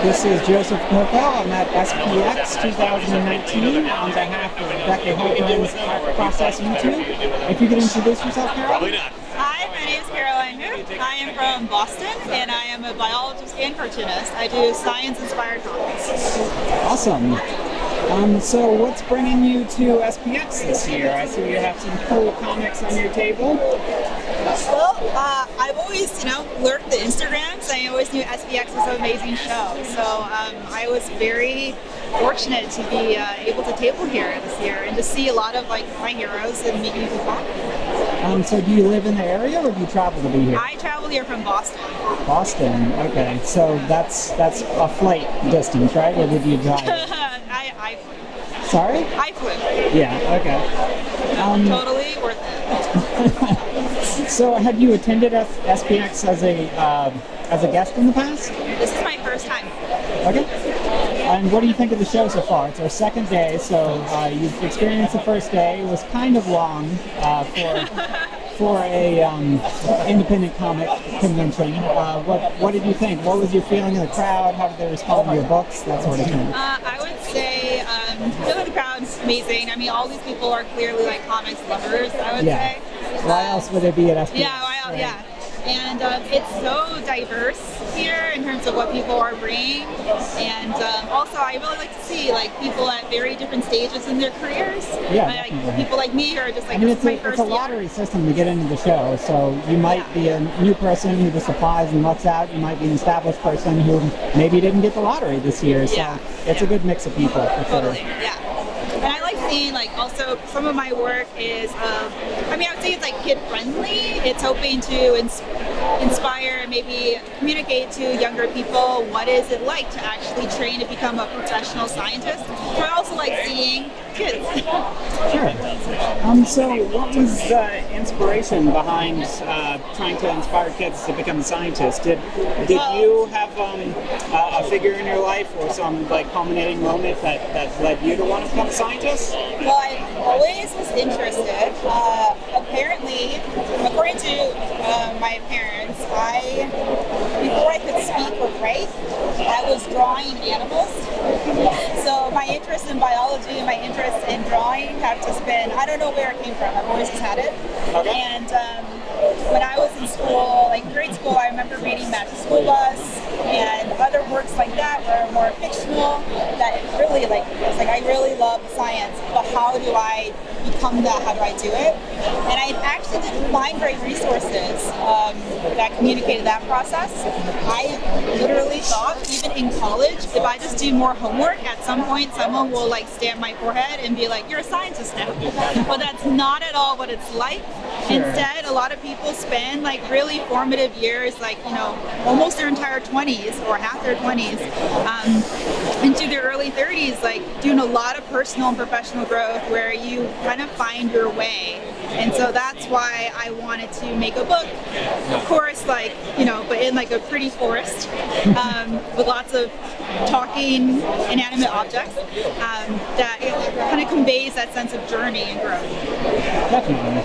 This is Joseph Coco. I'm at SPX 2019 on behalf of Becca Hilton's Art Process YouTube. If you could introduce yourself, Carol. Probably not. Hi, my name is Caroline Hu. I am from Boston, and I am a biologist and cartoonist. I do science-inspired comics. Awesome. So what's bringing you to SPX this year? I see you have some cool comics on your table. Well, I've always, lurked the Instagrams. I always knew SPX was an amazing show. So I was very fortunate to be able to table here this year and to see a lot of my heroes and meet new people. So do you live in the area or do you travel to be here? I travel here from Boston. Boston, okay. So that's a flight distance, right? Or did you drive? I flew. Sorry? I flew. Yeah, okay. Totally worth it. So have you attended SPX as a guest in the past? This is my first time. Okay. And what do you think of the show so far? It's our second day, so you've experienced the first day. It was kind of long for a independent comic convention. What did you think? What was your feeling of the crowd? How did they respond to your books? That sort of thing. I would say feeling the crowd's amazing. I mean, all these people are clearly comics lovers, I would say. Why else would they be at SPX? Yeah, right? yeah. And it's so diverse here in terms of what people are bringing, and also I really like to see people at very different stages in their careers. Yeah, people like me who are just it's a lottery system to get into the show. So you might be a new person who just applies and lucks out. You might be an established person who maybe didn't get the lottery this year. So it's a good mix of people for sure. Totally, yeah. And I like seeing also some of my work is I would say it's kid friendly. It's hoping to inspire and maybe communicate to younger people what is it like to actually train to become a professional scientist. But I also like seeing kids. Sure. So what was the inspiration behind trying to inspire kids to become scientists? Did you have a figure in your life or some culminating moment that led you to want to become a scientist? Well, I always was interested. Apparently, according to my parents, before I could speak or write, I was drawing animals. So my interest in biology and my interest in drawing have just been, I don't know where it came from, I've always just had it. Okay. And when I was in school, grade school, I remember reading Magic School Bus and other works like that were more fictional, that it really I really love science, but how do I become that? How do I do it? And I actually didn't find great resources that communicated that process. I literally thought, even in college, if I just do more homework, at some point someone will stamp my forehead and be like, you're a scientist now. But that's not at all what it's like. Sure. Instead, a lot of people spend really formative years, almost their entire 20s or half their 20s, into their early 30s, doing a lot of personal and professional growth where you kind of find your way. And so that's why I wanted to make a book, of course, but in a pretty forest, with lots of talking inanimate objects, that kind of conveys that sense of journey and growth. Definitely.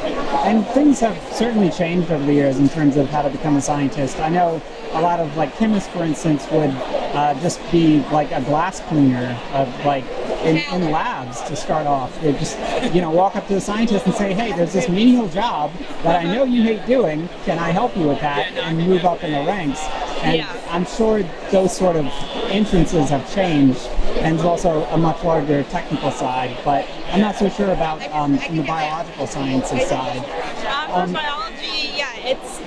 And things have certainly changed over the years in terms of how to become a scientist. I know a lot of chemists, for instance, would just be a glass cleaner of in labs to start off. They just walk up to a scientist and say, hey, there's this menial job that I know you hate doing. Can I help you with that? And move up in the ranks. And I'm sure those sort of entrances have changed, and there's also a much larger technical side, but I'm not so sure about from the biological sciences side. For biology, it's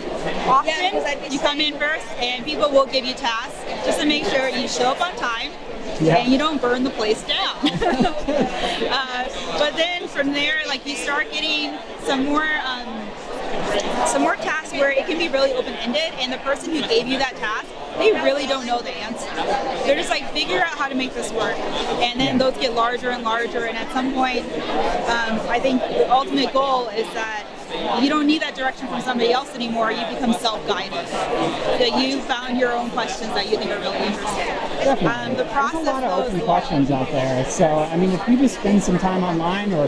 often you come in first and people will give you tasks just to make sure you show up on time and you don't burn the place down. But then from there, you start getting some more tasks where it can be really open-ended, and the person who gave you that task, they really don't know the answer. They're just figure out how to make this work. And then those get larger and larger, and at some point, I think the ultimate goal is that you don't need that direction from somebody else anymore. You become self-guided. That you found your own questions that you think are really interesting. Definitely. The process There's a lot of open goes questions out there. So, I mean, if you just spend some time online or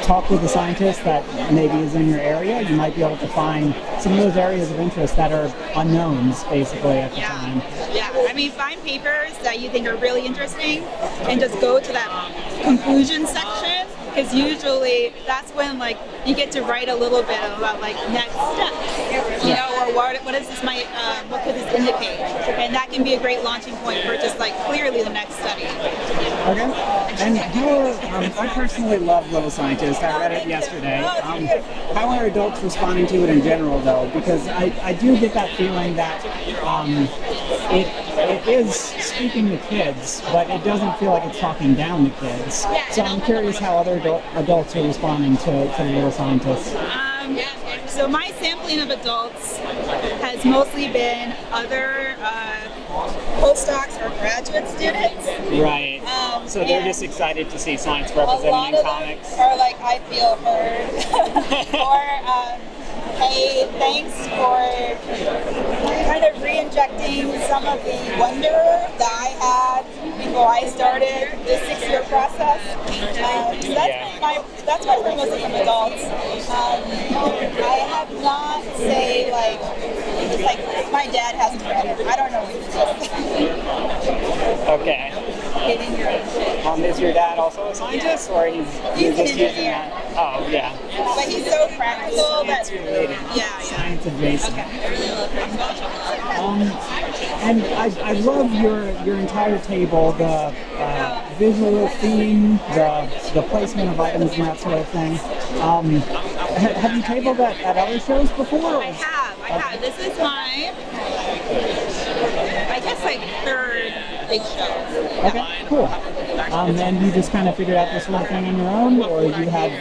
talk with a scientist that maybe is in your area, you might be able to find some of those areas of interest that are unknowns, basically, at the time. Yeah, I mean, find papers that you think are really interesting and just go to that conclusion section, because usually that's when like you get to write a little bit about like next steps, you know, or what is this what could this indicate, and that can be a great launching point for just like clearly the next study. Okay. And I personally love Little Scientist. I read it yesterday. How are adults responding to it in general, though? Because I do get that feeling that it is speaking to kids, but it doesn't feel like it's talking down to kids. So I'm curious how other adults are responding to Little Scientists. So my sampling of adults has mostly been other postdocs or graduate students. Right. So they're just excited to see science represented in comics. Them are like, I feel heard. Or, hey, thanks for kind of re-injecting some of the wonder that I had before I started this 6-year process. That's my thing mostly from adults. I have not say like my dad hasn't read it. I don't know what he's doing. Okay. Is your dad also a scientist, or he's just using that? Oh, yeah. But he's so practical that related. Yeah. Science adjacent. Okay. And I love your entire table, the visual theme, the placement of items and that sort of thing. Have you tabled at other shows before? I have. This is my, I guess, like third big show. Okay, cool. And you just kind of figured out this sort of thing on your own, or you had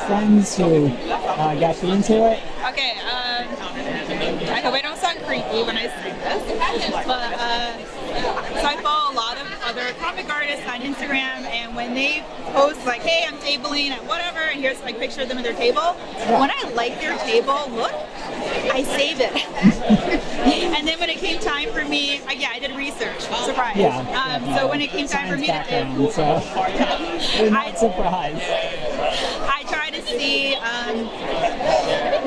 friends who got you into it? Okay, I hope I don't sound creepy when I say this, but so I follow a lot of other comic artists on Instagram, and when they post like, hey, I'm tabling at whatever, and here's like a picture of them at their table, when I like their table look, I save it. And then when it came time for me, I did research, surprise. Yeah, so when it came time for me to so you're not surprised. I try to see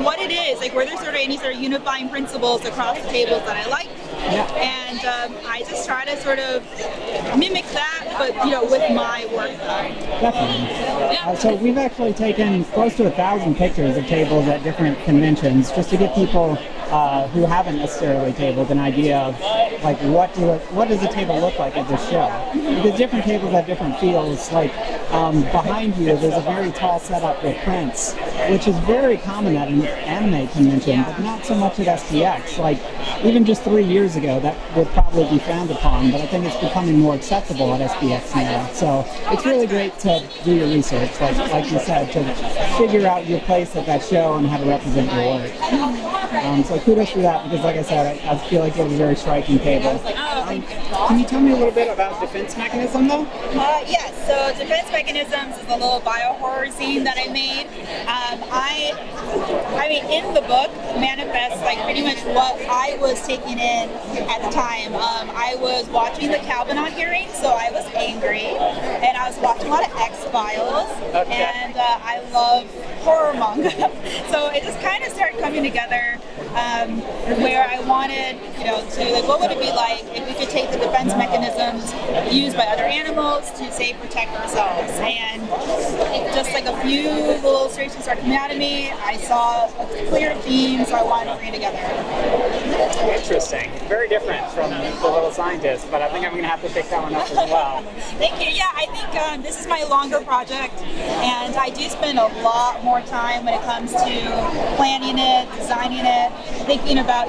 what it is, like were there sort of any sort of unifying principles across the tables that I like. And I just try to sort of mimic that, but with my work. Definitely. So we've actually taken close to 1,000 pictures of tables at different conventions, just to give people who haven't necessarily tabled an idea of like what does a table look like at this show? Because different tables have different feels. Like behind you, there's a very tall setup with prints, which is very common at an anime convention, but not so much at SPX. Like even just 3 years ago, that would probably be frowned upon, but I think it's becoming more acceptable at SPX now. So it's really great to do your research, like you said, to figure out your place at that show and how to represent your work. So kudos for that, because like I said, I feel like it was a very striking table. Can you tell me a little bit about Defense Mechanism, though? Yes, so Defense Mechanisms is a little bio-horror zine that I made. I mean, in the book manifests like pretty much what I was taking in at the time. I was watching the Kavanaugh hearing, so I was angry, and I was watching a lot of X-Files, and I love horror manga. So it just kind of started coming together, where I wanted, to like, what would it be like if we could take the defense mechanisms used by other animals to say protect ourselves? And just like a few little illustrations started coming out of me. I saw a clear theme, so I wanted to bring it together. Interesting. Very different from The Little Scientist, but I think I'm going to have to pick that one up as well. Thank you. Yeah, I think this is my longer project, and I do spend a lot more time when it comes to planning it, designing it, thinking about,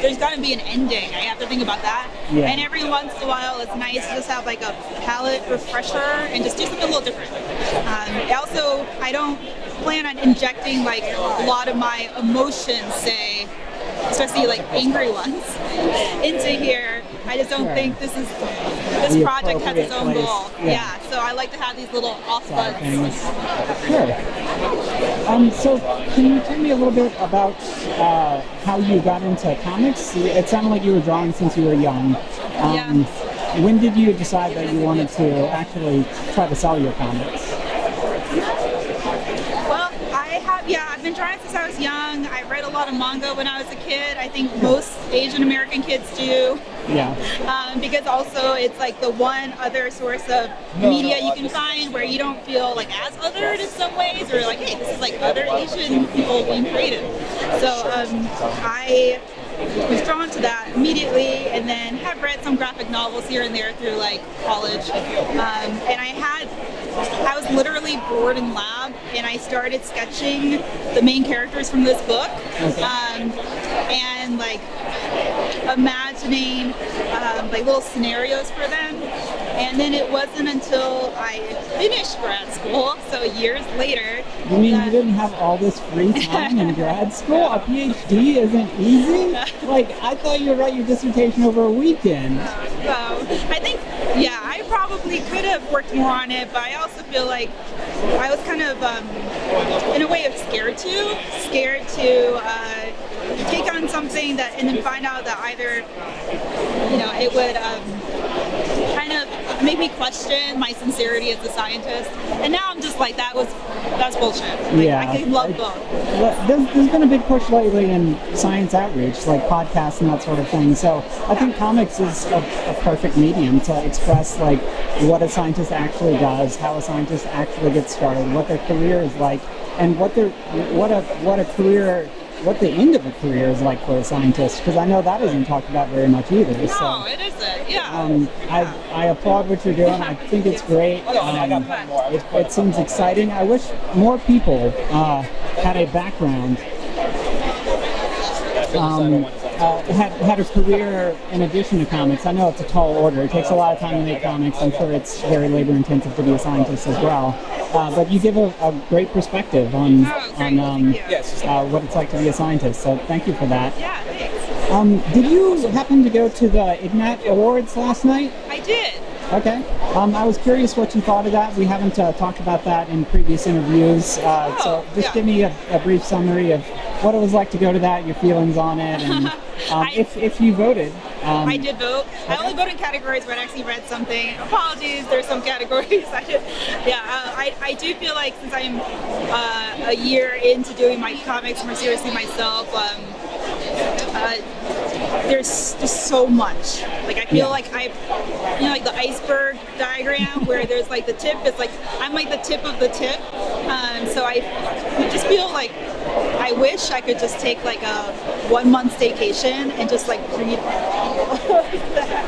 there's got to be an ending. I have to think about that. Yeah. And every once in a while, it's nice to just have like a palette refresher and just do something a little different. I don't plan on injecting like a lot of my emotions, say, especially like angry ones, into here. I just don't Sure. think this The project has its own appropriate goal. place. Yeah. So I like to have these little off Side buds. things. Sure. So can you tell me a little bit about how you got into comics? It sounded like you were drawing since you were young. Yeah. When did you decide that you wanted to actually try to sell your comics? Well, I've been drawing since I was young. I read a lot of manga when I was a kid. I think most Asian American kids do. Yeah. Because also it's like the one other source of media you can find where you don't feel like as othered in some ways, or like, hey, this is like other Asian people being creative. So I was drawn to that immediately, and then have read some graphic novels here and there through like college. And I was literally bored in lab, and I started sketching the main characters from this book, and like imagining like little scenarios for them. And then it wasn't until I finished grad school, so years later. You mean you didn't have all this free time in grad school? A PhD isn't easy? Like, I thought you would write your dissertation over a weekend. So I think, I probably could have worked more on it, but I also feel like I was kind of, in a way, scared to take on something that, and then find out that either, it would kind of make me question my sincerity as a scientist. And now I'm just like, that's bullshit. Like, I can love both. There's been a big push lately in science outreach, like podcasts and that sort of thing. So I think comics is a perfect medium to express like what a scientist actually does, how a scientist actually gets started, what their career is like, and what the end of a career is like for a scientist, because I know that isn't talked about very much either. No, it isn't. Yeah. I applaud what you're doing. I think it's great. It seems exciting. I wish more people had a background, had a career in addition to comics. I know it's a tall order. It takes a lot of time to make comics. I'm sure it's very labor intensive to be a scientist as well. But you give a great perspective on what it's like to be a scientist. So thank you for that. Yeah, thanks. Did you happen to go to the Ignat Awards last night? I did. Okay. I was curious what you thought of that. We haven't talked about that in previous interviews. So just give me a brief summary of what it was like to go to that, your feelings on it, and if you voted. I did vote. Okay. I only voted in categories where I actually read something. Apologies, there's some categories I did. I do feel like since I'm a year into doing my comics more seriously myself, there's just so much. Like I feel like like the iceberg diagram where there's like the tip. It's like I'm like the tip of the tip. So I just feel like I wish I could just take like a 1 month staycation and just like read all of that.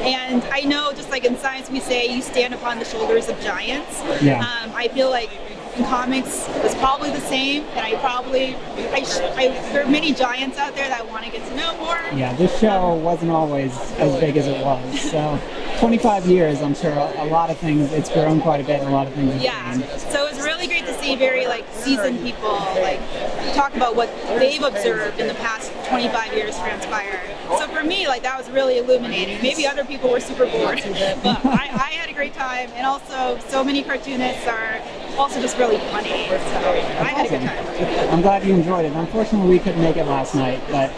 And I know, just like in science, we say you stand upon the shoulders of giants. Yeah. I feel like in comics it's probably the same, and there are many giants out there that want to get to know more. Yeah, this show wasn't always as big as it was. So 25 years, I'm sure a lot of things, it's grown quite a bit, and a lot of things have changed. So it was really great to see very like seasoned people like talk about what they've observed in the past 25 years transpire. So for me, like that was really illuminating. Maybe other people were super bored, but I had a great time, and also so many cartoonists are also just really funny. So I had a good time. I'm glad you enjoyed it. Unfortunately, we couldn't make it last night, but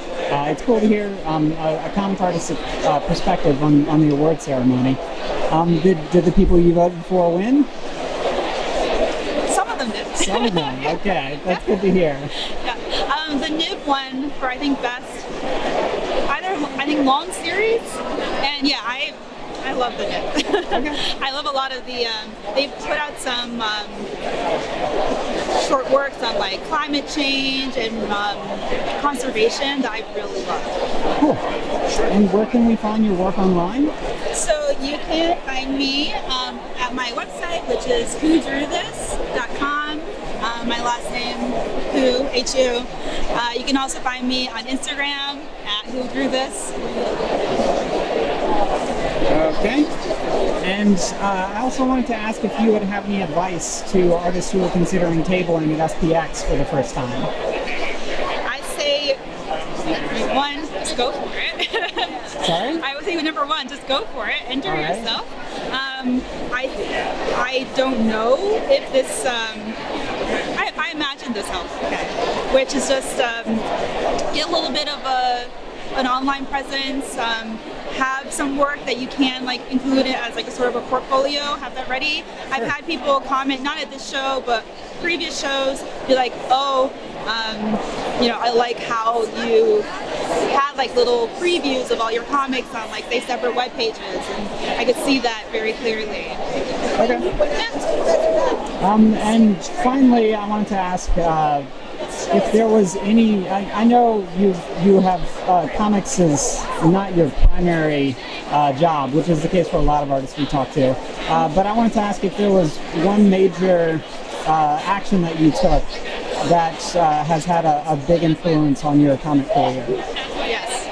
it's cool to hear a comic artist's perspective on the award ceremony. Did the people you voted for win? Some of them did. Some of them. Okay, that's good to hear. Yeah. The Nib won for I think long series, and I love the Nib. Okay. I love a lot of the. They've put out some short works on like climate change and conservation that I really love. Cool. And where can we find your work online? So you can find me at my website, which is whodrewthis.com. My last name, Who, H-U. You can also find me on Instagram at whodrewthis. Okay. And I also wanted to ask if you would have any advice to artists who are considering tabling at SPX for the first time. I say, one, just go for it. Sorry? I would say number one, just go for it. Enter All right. yourself. I don't know if this. I imagine this helps. Okay, which is just get a little bit of an online presence. Have some work that you can like include it as like a sort of a portfolio. Have that ready. I've had people comment, not at this show, but previous shows, be like, oh, I like how you had like little previews of all your comics on like say separate web pages, and I could see that very clearly. Okay. And finally, I wanted to ask if there was any. I know you have comics is not your primary job, which is the case for a lot of artists we talk to. But I wanted to ask if there was one major action that you took that has had a big influence on your comic career. Yes.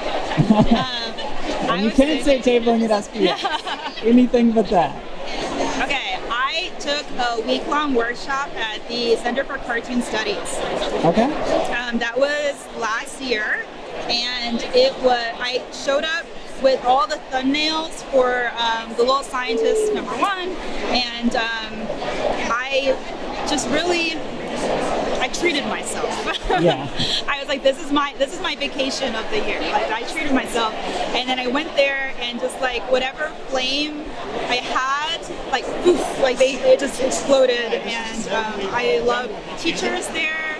And you can't say tabling at SPX. Anything but that. Okay, I took a week-long workshop at the Center for Cartoon Studies. Okay. That was last year, and I showed up with all the thumbnails for The Little Scientist #1, and I just really treated myself. Yeah. I was like, this is my vacation of the year. Like, I treated myself, and then I went there and just like whatever flame I had, like poof, like it just exploded. And I love teachers there,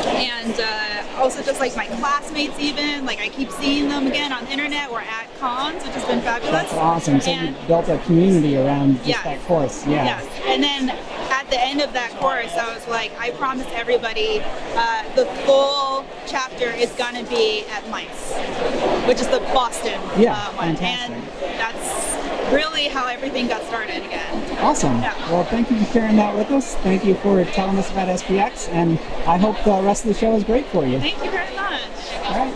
and also just like my classmates. Even like I keep seeing them again on the internet or at cons, which has been fabulous. That's awesome. So you built a community around just that course. Yeah. Yes. And then at the end of that course, I was like, I promise everybody the full chapter is going to be at MICE, which is the Boston one. Fantastic. And that's really how everything got started again. Awesome. Yeah. Well, thank you for sharing that with us. Thank you for telling us about SPX, and I hope the rest of the show is great for you. Thank you very much. All right.